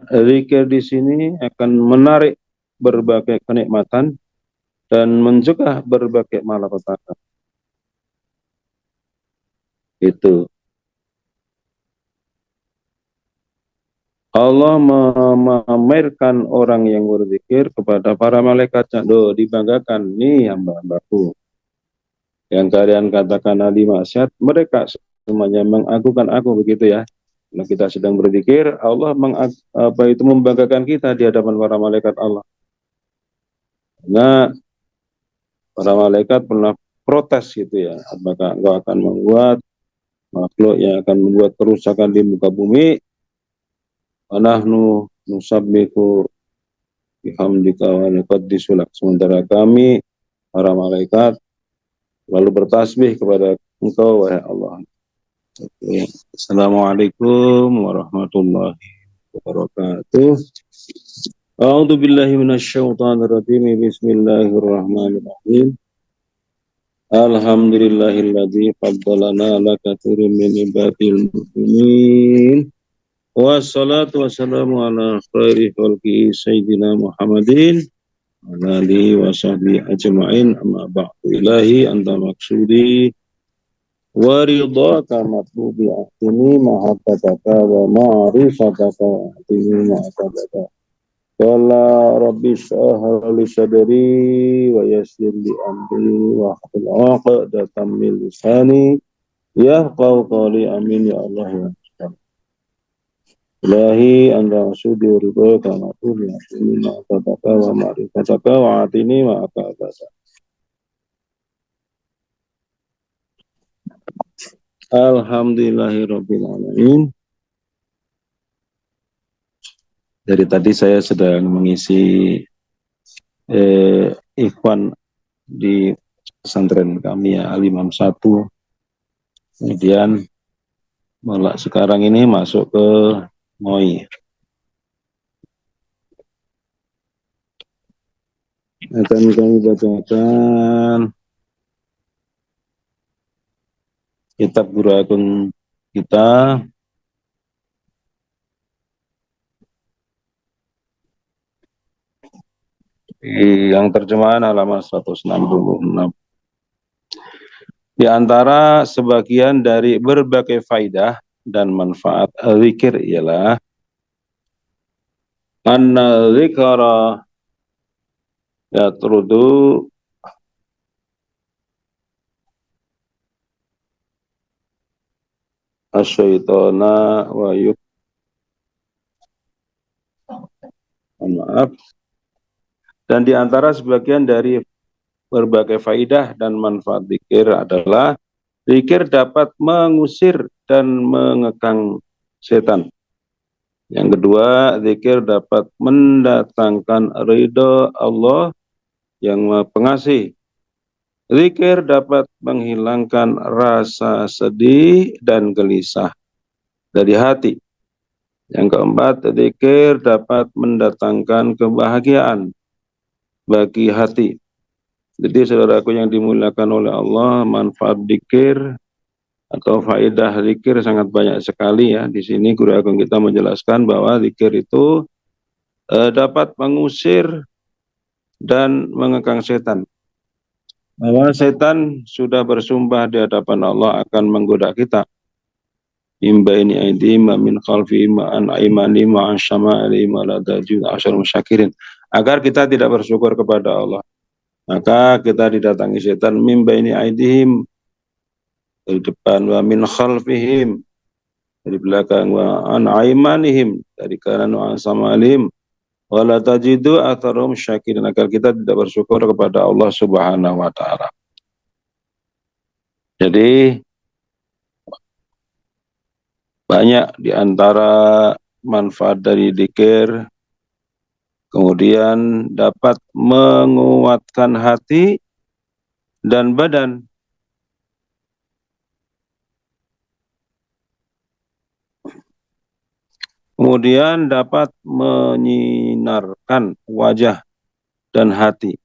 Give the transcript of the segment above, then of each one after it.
zikir di sini akan menarik berbagai kenikmatan dan mencegah berbagai malapetaka. Itu. Allah memamerkan orang yang berzikir kepada para malaikatnya. Loh, dibanggakan nih hamba-hambaku. Yang kalian katakan ahli maksiat, mereka semuanya mengagungkan aku, begitu ya. Kalau kita sedang berzikir, Allah membanggakan kita di hadapan para malaikat Allah. Nah, para malaikat pernah protes gitu ya, apakah engkau akan membuat makhluk yang akan membuat kerusakan di muka bumi? Anahnu nusabbihu bihamdika wa nuqaddisu lak. Sementara kami para malaikat lalu bertasbih kepada engkau wahai Allah. Assalamualaikum warahmatullahi wabarakatuh. A'udzu billahi minasyaitonir rajim. Bismillahirrahmanirrahim. Alhamdulillahilladzi faddalana ala katsirin min ibadil muslimin. Wassalatu wassalamu ala khairi khalqi sayyidina Muhammadin ala alihi wa sahbihi ajma'in, amma ba'du. Ilahi anta maksudi wa ridhaka matlubi ahtini mahabbataka wa ma'rifataka ahtini ma'atabaka. Qala rabbi shrah li sadri wa yassir li amri wa hlul 'uqdatam min lisani yafqahu qawli. Amin ya Allah ya Rabb. Ilahi anta maksudi wa ridhaka matlubi ahtini mahabbataka wa ma'rifataka wa atini ma'atabaka. Alhamdulillahirabbil alamin. Dari tadi saya sedang mengisi ikhwan di pesantren kami ya, Al-Imam 1. Kemudian sekarang ini masuk ke MOI. Akan kami bacakan kitab Guru Agung kita, yang terjemahan halaman 166. Di antara sebagian dari berbagai faidah dan manfaat zikir ialah anna zikra yatrudu asyaitona wa maaf. Dan di antara sebagian dari berbagai faidah dan manfaat zikir adalah zikir dapat mengusir dan mengekang setan. Yang kedua, zikir dapat mendatangkan ridho Allah yang Maha Pengasih. Zikir dapat menghilangkan rasa sedih dan gelisah dari hati. Yang keempat, zikir dapat mendatangkan kebahagiaan bagi hati. Jadi saudaraku yang dimuliakan oleh Allah, manfaat zikir atau faedah zikir sangat banyak sekali ya. Di sini Guru Agung kita menjelaskan bahwa zikir itu dapat mengusir dan mengekang setan. Bahwa setan sudah bersumpah di hadapan Allah akan menggoda kita. Imbaini aidihim min khalfihim an aimanihim wa an syama'ilihim wa la tajid asyar musyakirin. Agar kita tidak bersyukur kepada Allah, maka kita didatangi setan mimbaini aidihim, dari depan, wa min khalfihim, dari belakang, wa an aimanihim, dari kanan, wa an samalihim, wa la tajidu aktsarum syakirin, agar kita tidak bersyukur kepada Allah Subhanahu wa taala. Jadi banyak di antara manfaat dari zikir, kemudian dapat menguatkan hati dan badan. Kemudian dapat menyinarkan wajah dan hati.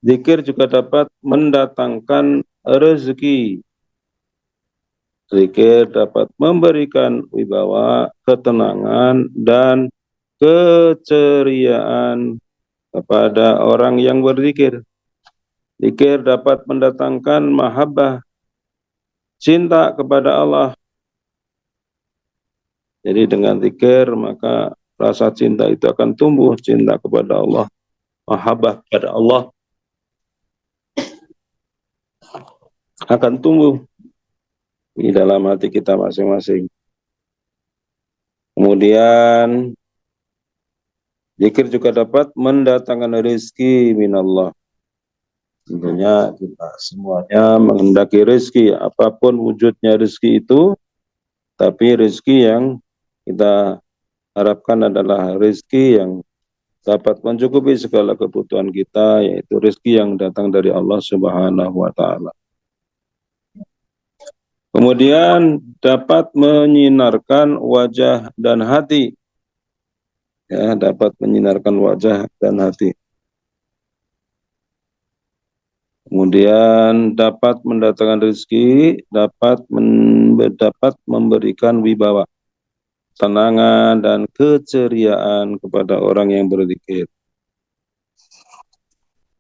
Zikir juga dapat mendatangkan rezeki Zikir dapat memberikan wibawa, ketenangan, dan keceriaan kepada orang yang berzikir. Zikir dapat mendatangkan mahabbah, cinta kepada Allah. Jadi dengan zikir maka rasa cinta itu akan tumbuh, cinta kepada Allah, mahabbah kepada Allah akan tumbuh di dalam hati kita masing-masing. Kemudian zikir juga dapat mendatangkan rezeki minallah. Tentunya kita semuanya menghendaki rezeki, apapun wujudnya rezeki itu, tapi rezeki yang kita harapkan adalah rezeki yang dapat mencukupi segala kebutuhan kita, yaitu rezeki yang datang dari Allah Subhanahu wa Ta'ala. Kemudian dapat menyinarkan wajah dan hati, ya, dapat menyinarkan wajah dan hati. Kemudian dapat mendatangkan rezeki, dapat memberikan wibawa, tenangan dan keceriaan kepada orang yang berzikir.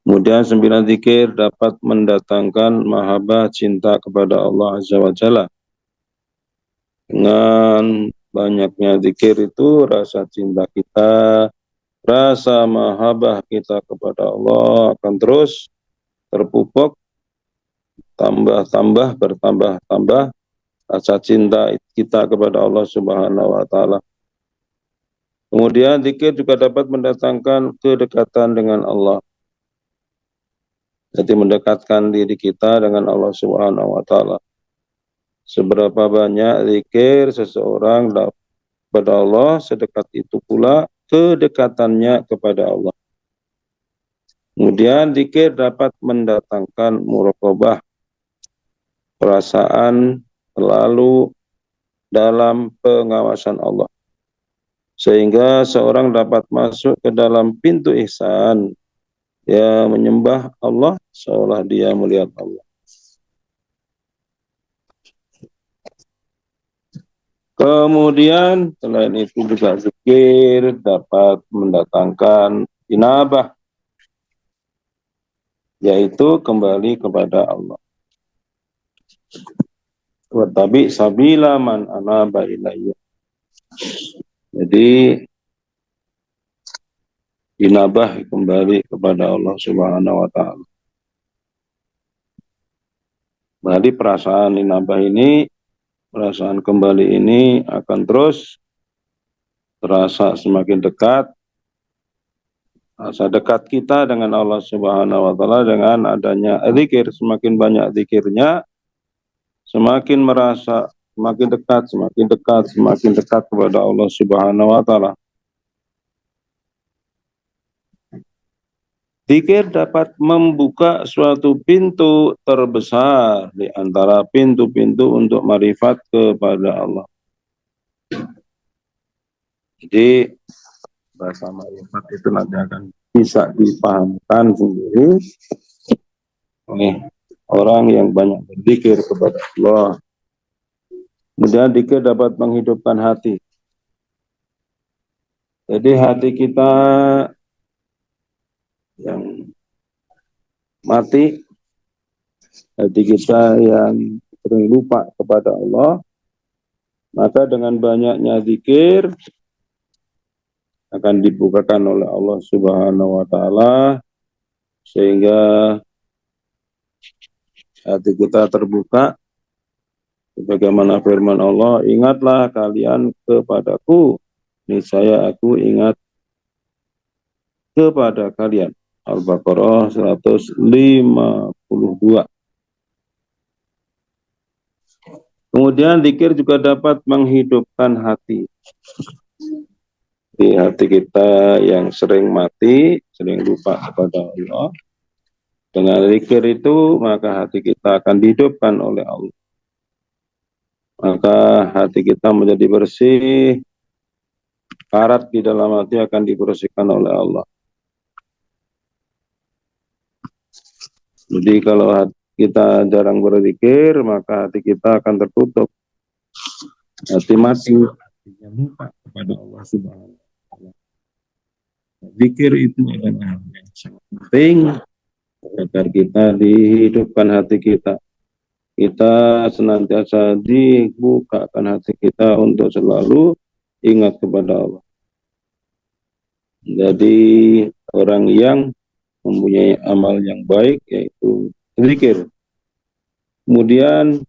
Kemudian 9 zikir dapat mendatangkan mahabbah, cinta kepada Allah Azza wa Jalla. Dengan banyaknya zikir itu rasa cinta kita, rasa mahabbah kita kepada Allah akan terus terpupuk, bertambah rasa cinta kita kepada Allah Subhanahu wa Ta'ala. Kemudian zikir juga dapat mendatangkan kedekatan dengan Allah. Jadi mendekatkan diri kita dengan Allah Subhanahu wa Ta'ala. Seberapa banyak zikir seseorang kepada Allah, sedekat itu pula kedekatannya kepada Allah. Kemudian zikir dapat mendatangkan muraqabah, perasaan selalu dalam pengawasan Allah, sehingga seorang dapat masuk ke dalam pintu ihsan, ya, menyembah Allah seolah dia melihat Allah. Kemudian selain itu juga zikir dapat mendatangkan inabah, yaitu kembali kepada Allah. Wattabi sabila man anaba ilayya. Jadi inabah kembali kepada Allah Subhanahu wa Ta'ala. Jadi perasaan inabah ini, perasaan kembali ini akan terus terasa semakin dekat. Rasa dekat kita dengan Allah Subhanahu wa Ta'ala dengan adanya zikir, semakin banyak zikirnya, semakin merasa semakin dekat kepada Allah Subhanahu wa Ta'ala. Zikir dapat membuka suatu pintu terbesar di antara pintu-pintu untuk marifat kepada Allah. Jadi bahasa marifat itu nanti akan bisa dipahamkan sendiri oleh orang yang banyak berzikir kepada Allah. Kemudian zikir dapat menghidupkan hati. Jadi hati kita yang mati, hati kita yang sering lupa kepada Allah, maka dengan banyaknya zikir akan dibukakan oleh Allah Subhanahu wa Ta'ala, sehingga hati kita terbuka sebagaimana firman Allah, ingatlah kalian kepadaku, niscaya aku ingat kepada kalian. Al-Baqarah 152. Kemudian zikir juga dapat menghidupkan hati. Di hati kita yang sering mati, sering lupa kepada Allah, dengan zikir itu maka hati kita akan dihidupkan oleh Allah. Maka hati kita menjadi bersih, karat di dalam hati akan dibersihkan oleh Allah. Jadi kalau kita jarang berzikir, maka hati kita akan tertutup. hati mati, artinya lupa kepada Allah Subhanahu wa Ta'ala. Zikir itu adalah hal yang sangat penting agar kita dihidupkan hati kita. Kita senantiasa dibukakan hati kita untuk selalu ingat kepada Allah. Jadi orang yang mempunyai amal yang baik yaitu zikir. Kemudian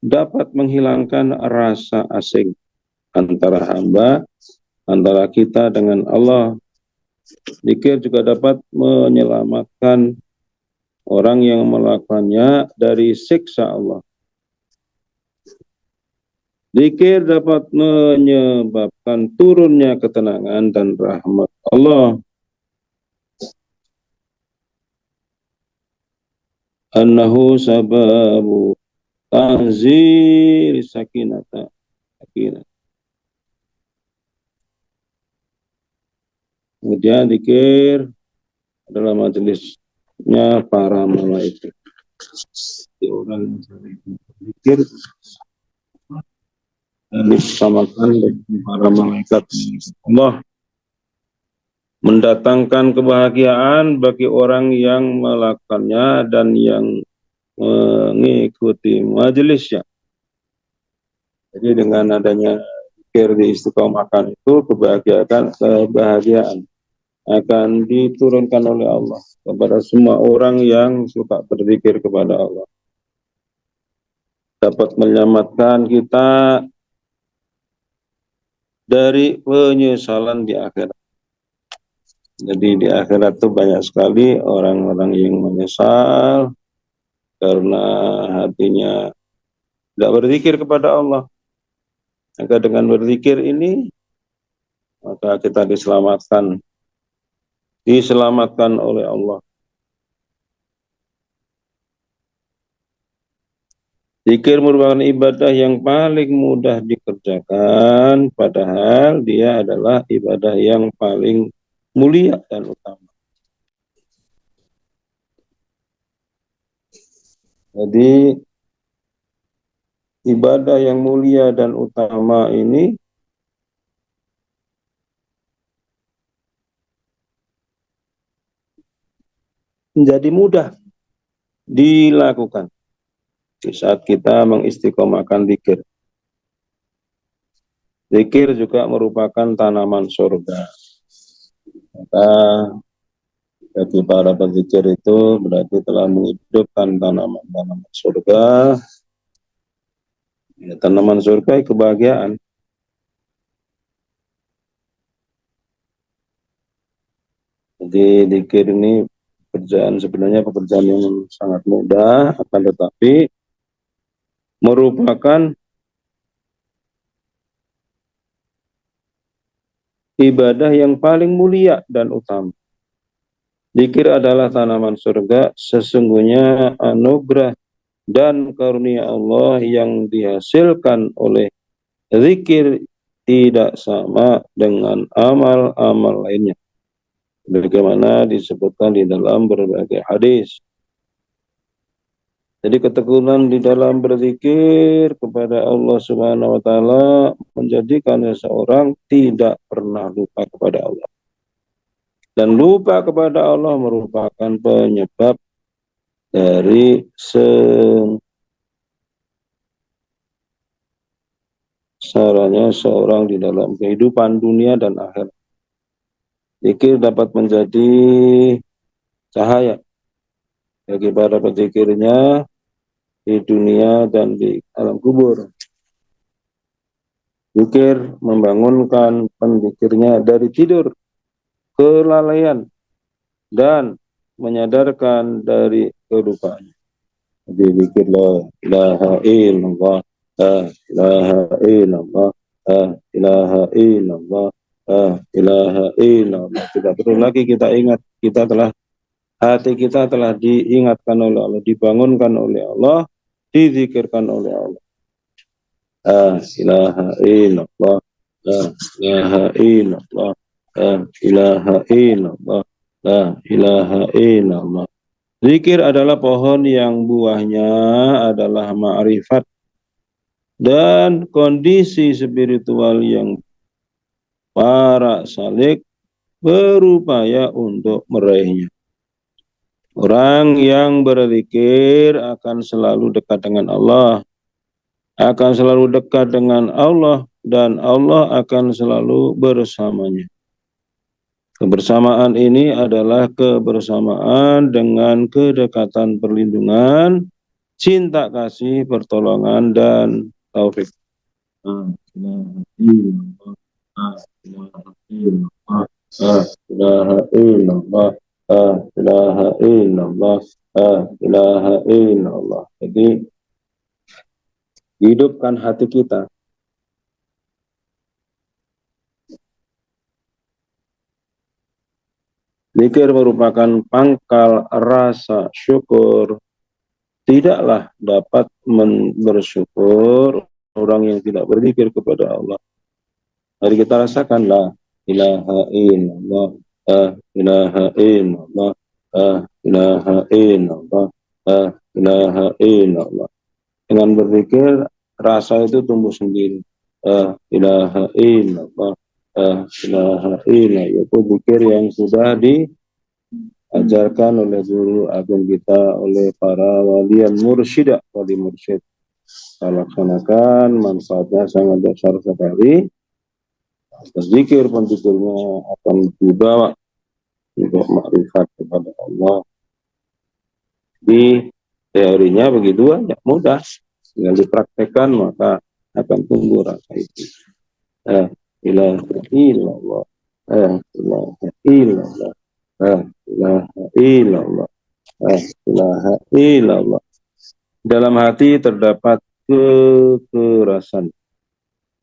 dapat menghilangkan rasa asing antara hamba, antara kita dengan Allah. Zikir juga dapat menyelamatkan orang yang melakukannya dari siksa Allah. Zikir dapat menyebabkan turunnya ketenangan dan rahmat Allah. Annahu sababu ta'zir sakinata. Kemudian zikir adalah majelisnya para malaikat. Orang yang sering berzikir disamakan dengan para malaikat Allah, mendatangkan kebahagiaan bagi orang yang melakukannya dan yang mengikuti majelisnya. Jadi dengan adanya zikir diistiqomahkan itu kebahagiaan akan diturunkan oleh Allah kepada semua orang yang suka berzikir kepada Allah. Dapat menyelamatkan kita dari penyesalan di akhirat. Jadi di akhirat itu banyak sekali orang-orang yang menyesal karena hatinya tidak berzikir kepada Allah. Maka dengan berzikir ini maka kita diselamatkan oleh Allah. Zikir merupakan ibadah yang paling mudah dikerjakan, padahal dia adalah ibadah yang paling mulia dan utama. Jadi ibadah yang mulia dan utama ini menjadi mudah dilakukan di saat kita mengistiqomahkan zikir. Zikir juga merupakan tanaman surga. Maka bagi para penzikir itu berarti telah menghidupkan tanaman-tanaman surga. Ya, tanaman surga kebahagiaan. Jadi zikir ini sebenarnya pekerjaan yang sangat mudah, akan tetapi merupakan ibadah yang paling mulia dan utama. Zikir adalah tanaman surga, sesungguhnya anugerah dan karunia Allah yang dihasilkan oleh zikir tidak sama dengan amal-amal lainnya. Bagaimana disebutkan di dalam berbagai hadis. Jadi ketekunan di dalam berzikir kepada Allah Subhanahu wa Ta'ala menjadikan seseorang tidak pernah lupa kepada Allah. Dan lupa kepada Allah merupakan penyebab dari sengsaranya seorang di dalam kehidupan dunia dan akhirat. Zikir dapat menjadi cahaya bagi para penzikirnya di dunia dan di alam kubur. Zikir membangunkan penzikirnya dari tidur, kelalaian, dan menyadarkan dari kelupaan. Jadi zikir la ilaha illallah, la ilaha illallah, la ilaha illallah, la ilaha illallah. Tidak perlu lagi kita ingat, hati kita telah diingatkan oleh Allah, dibangunkan oleh Allah, dizikirkan oleh Allah. La ilaha illallah, la ilaha illallah, la ilaha illallah, la ilaha illallah, Zikir adalah pohon yang buahnya adalah ma'rifat dan kondisi spiritual yang para salik berupaya untuk meraihnya. Orang yang berzikir akan selalu dekat dengan Allah, akan selalu dekat dengan Allah, dan Allah akan selalu bersamanya. Kebersamaan ini adalah kebersamaan dengan kedekatan perlindungan, cinta kasih, pertolongan, dan taufik. ilaha illallah, ilaha illallah, ilaha illallah. Jadi hidupkan hati kita. Zikir merupakan pangkal rasa syukur. Tidaklah dapat bersyukur orang yang tidak berzikir kepada Allah. Mari kita rasakan la ilaha illallah, ilaha illallah, ilaha illallah, ilaha illallah. Dengan berzikir rasa itu tumbuh sendiri. Ilaha illallah, ilaha illallah, yaitu zikir yang sudah diajarkan oleh guru agung kita, oleh para walian mursyidah, wali mursyid. Kita laksanakan, manfaatnya sangat besar sekali. Berzikir pun zikirnya akan dibawa untuk makrifat kepada Allah. Di teorinya begitu aja, mudah. Tinggal dipraktekkan maka akan tumbuh rasa itu. Ilaha illallah, ilaha illallah, ilaha illallah, ilaha illallah. Dalam hati terdapat kekerasan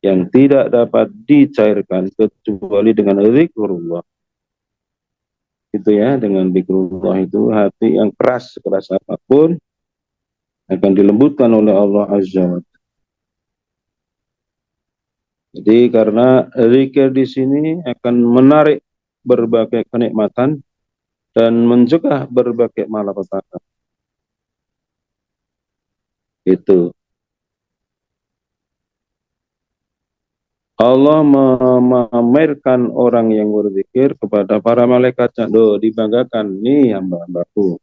yang tidak dapat dicairkan kecuali dengan zikrullah. Itu ya, dengan zikrullah itu hati yang keras, sekeras apapun akan dilembutkan oleh Allah Azza wa Jalla. Jadi karena zikir di sini akan menarik berbagai kenikmatan dan mencegah berbagai malapetaka. Itu. Allah memamerkan orang yang berzikir kepada para malaikatnya. Loh, dibanggakan nih hamba-hambaku.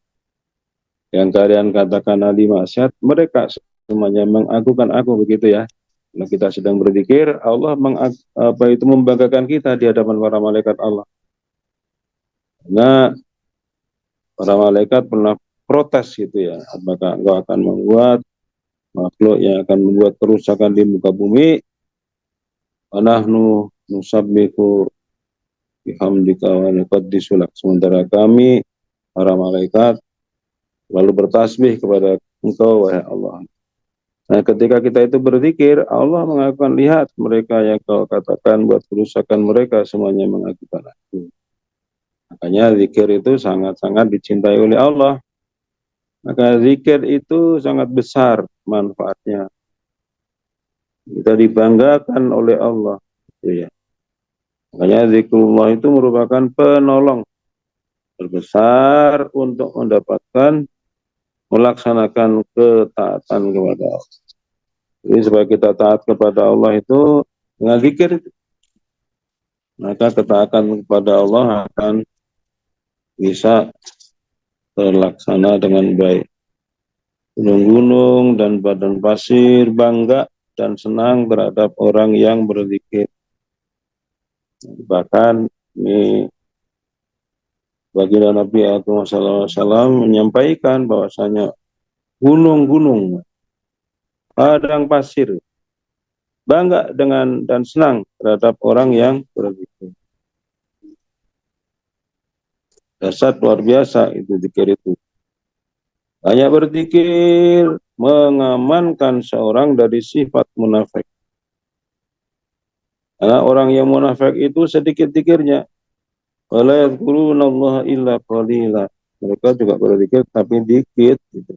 Yang kalian katakan ahli maksiat, mereka semuanya mengagungkan aku, begitu ya. Nah, kita sedang berzikir, Allah membanggakan kita di hadapan para malaikat Allah. Nah, para malaikat pernah protes gitu ya, apakah engkau akan membuat makhluk yang akan membuat kerusakan di muka bumi? Anahnu nusabbihu bihamdika wa nuqaddisu lak. Sementara kami para malaikat lalu bertasbih kepada engkau wahai Allah. Nah, ketika kita itu berzikir, Allah mengakukan, lihat mereka yang kau katakan buat kerusakan mereka semuanya mengakukan aku. Makanya zikir itu sangat-sangat dicintai oleh Allah. Maka zikir itu sangat besar manfaatnya. Kita dibanggakan oleh Allah. Gitu ya. Makanya zikrullah itu merupakan penolong terbesar untuk melaksanakan ketaatan kepada Allah. Jadi supaya kita taat kepada Allah itu dengan zikir, maka ketaatan kepada Allah akan bisa terlaksana dengan baik. Gunung-gunung dan badan pasir bangga dan senang terhadap orang yang berzikir. Bahkan ini baginda Nabi SAW menyampaikan bahwasanya gunung-gunung, padang pasir bangga dengan dan senang terhadap orang yang berzikir. Dasar luar biasa itu zikir itu. Banyak berzikir mengamankan seorang dari sifat munafik. Karena orang yang munafik itu sedikit zikirnya. Wala yadhkurunallaha illa qalila. Mereka juga berzikir tapi dikit gitu.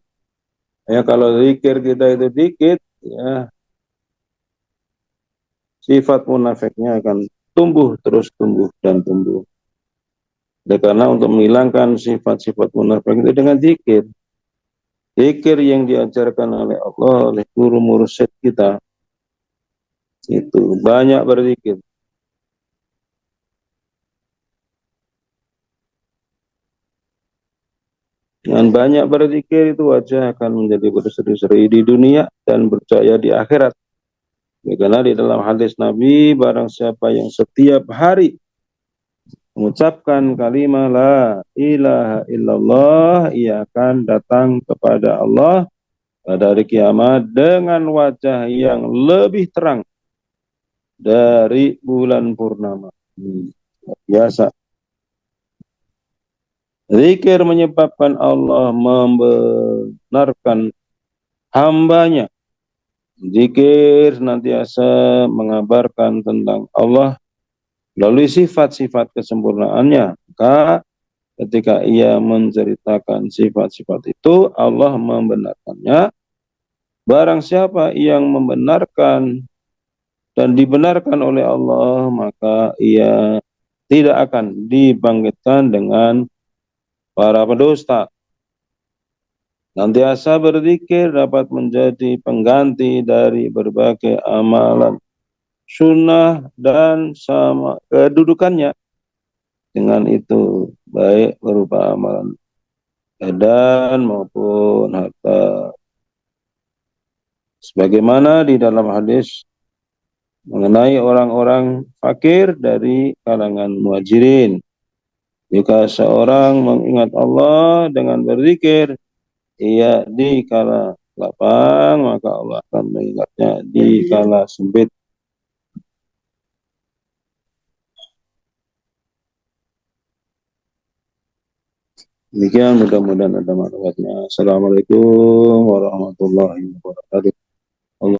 Ya, kalau zikir kita itu dikit, ya sifat munafiknya akan tumbuh, terus tumbuh dan tumbuh. Karena untuk menghilangkan sifat-sifat munafik itu dengan zikir. Zikir yang diajarkan oleh Allah, oleh guru mursyid kita, itu banyak berzikir. Dengan banyak berzikir itu wajah akan menjadi berseri-seri di dunia dan berjaya di akhirat. Karena di dalam hadis Nabi, barang siapa yang setiap hari mengucapkan kalimat la ilaha illallah, ia akan datang kepada Allah pada hari kiamat dengan wajah yang lebih terang dari bulan purnama. Biasa. Zikir menyebabkan Allah membenarkan hambanya. Zikir senantiasa mengabarkan tentang Allah melalui sifat-sifat kesempurnaannya. Maka ketika ia menceritakan sifat-sifat itu, Allah membenarkannya. Barang siapa yang membenarkan dan dibenarkan oleh Allah, maka ia tidak akan dibangkitkan dengan para pendusta. Nantiasa berzikir dapat menjadi pengganti dari berbagai amalan sunnah dan sama kedudukannya dengan itu, baik berupa amalan edan maupun harta. Sebagaimana di dalam hadis mengenai orang-orang fakir dari kalangan muhajirin. Jika seorang mengingat Allah dengan berzikir, ia di kala lapang, maka Allah akan mengingatnya di kala sempit. Demikian, mudah-mudahan ada manfaatnya. Assalamualaikum warahmatullahi wabarakatuh.